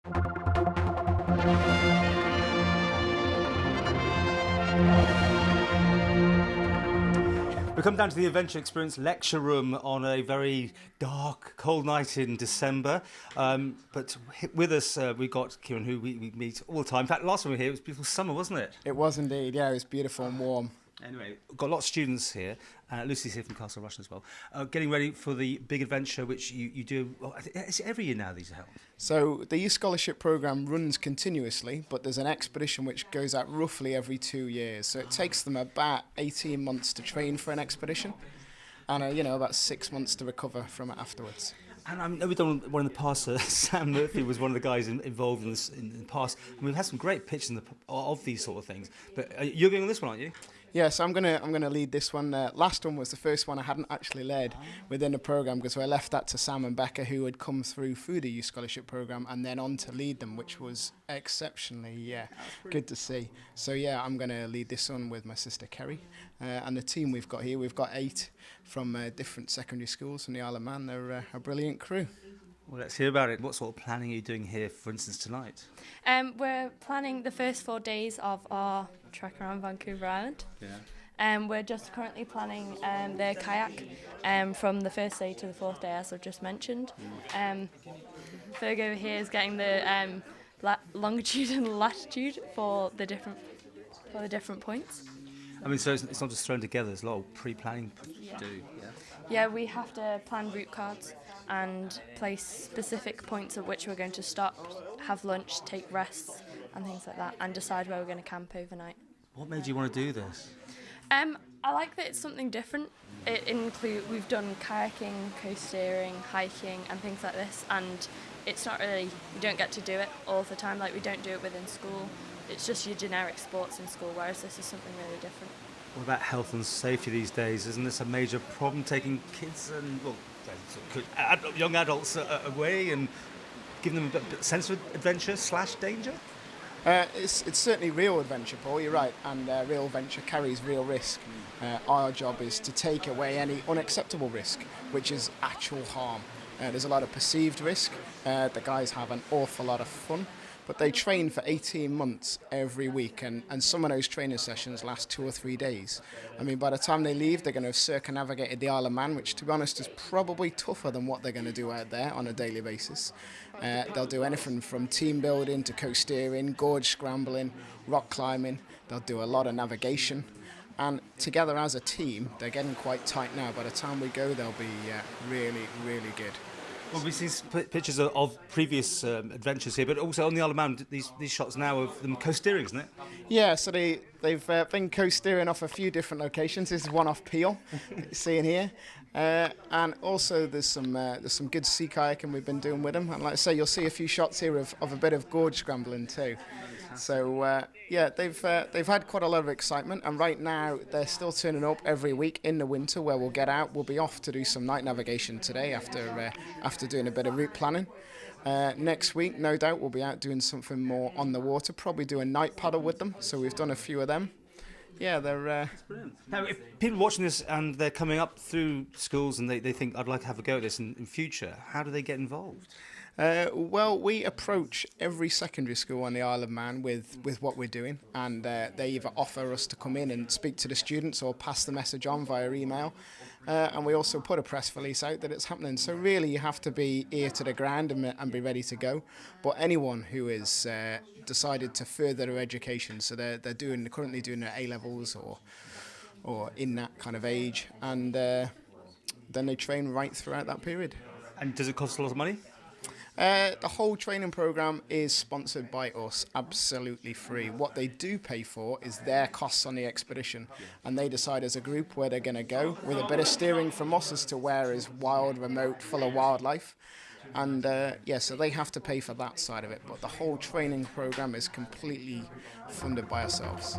We come down to the Adventure Experience lecture room on a very dark, cold night in December. But with us, we've got Keirron, who we meet all the time. In fact, last time we were here, it was beautiful summer, wasn't it? It was indeed, yeah, it was beautiful and warm. Anyway, we've got lots of students here. Lucy's here from Castle Rushen as well. Getting ready for the big adventure, which you do. Well, it's every year now these are held. So the youth scholarship programme runs continuously, but there's an expedition which goes out roughly every 2 years. So it takes them about 18 months to train for an expedition, and about 6 months to recover from it afterwards. And I know we've done one in the past. Sam Murphy was one of the guys involved in this in the past. And we've had some great pictures of these sort of things. But you're going on this one, aren't you? Yeah, so I'm gonna lead this one. Last one was the first one I hadn't actually led within the programme, because I left that to Sam and Becca, who had come through the youth scholarship programme and then on to lead them, which was exceptionally good to see. So yeah, I'm gonna lead this one with my sister Kerry and the team we've got here. We've got 8 from different secondary schools from the Isle of Man. They're a brilliant crew. Well, let's hear about it. What sort of planning are you doing here, for instance, tonight? We're planning the first 4 days of our trek around Vancouver Island. Yeah. We're just currently planning the kayak from the first day to the 4th day, as I've just mentioned. Fergo here is getting the longitude and latitude for the different points. I mean, so it's not just thrown together. There's a lot of pre-planning to do. Yeah. Yeah, we have to plan route cards and place specific points at which we're going to stop, have lunch, take rests and things like that, and decide where we're going to camp overnight. What made you want to do this? I like that it's something different. We've done kayaking, coast-steering, hiking and things like this, and it's not really, you don't get to do it all the time, like we don't do it within school. It's just your generic sports in school, whereas this is something really different. What about health and safety these days? Isn't this a major problem, taking kids and young adults away and giving them a sense of adventure / danger? It's certainly real adventure, Paul, you're right, and real adventure carries real risk. Our job is to take away any unacceptable risk, which is actual harm. There's a lot of perceived risk. The guys have an awful lot of fun, but they train for 18 months every week, and some of those training sessions last 2 or 3 days. I mean, by the time they leave, they're going to have circumnavigated the Isle of Man, which, to be honest, is probably tougher than what they're going to do out there on a daily basis. They'll do anything from team building to coast steering, gorge scrambling, rock climbing. They'll do a lot of navigation. And together as a team, they're getting quite tight now. By the time we go, they'll be really, really good. Well, we've seen pictures of previous adventures here, but also on the Isle of Man, these shots now of them coast steering, isn't it? Yeah, so they've been coast steering off a few different locations. This is one off Peel, seeing here. And also there's some good sea kayaking we've been doing with them. And like I say, you'll see a few shots here of a bit of gorge scrambling too. So they've had quite a lot of excitement, and right now they're still turning up every week in the winter, where we'll get out. We'll be off to do some night navigation today after doing a bit of route planning. Next week, no doubt, we'll be out doing something more on the water, probably do a night paddle with them. So we've done a few of them. Yeah, they're... That's brilliant. Now, if people are watching this and they're coming up through schools and they think, I'd like to have a go at this in future, how do they get involved? Well, we approach every secondary school on the Isle of Man with what we're doing, and they either offer us to come in and speak to the students or pass the message on via email. And we also put a press release out that it's happening. So really you have to be ear to the ground and be ready to go. But anyone who is decided to further their education, so they're currently doing their A-levels or in that kind of age, and then they train right throughout that period. And does it cost a lot of money? The whole training programme is sponsored by us, absolutely free. What they do pay for is their costs on the expedition, and they decide as a group where they're going to go, with a bit of steering from us as to where is wild, remote, full of wildlife. And so they have to pay for that side of it, but the whole training programme is completely funded by ourselves.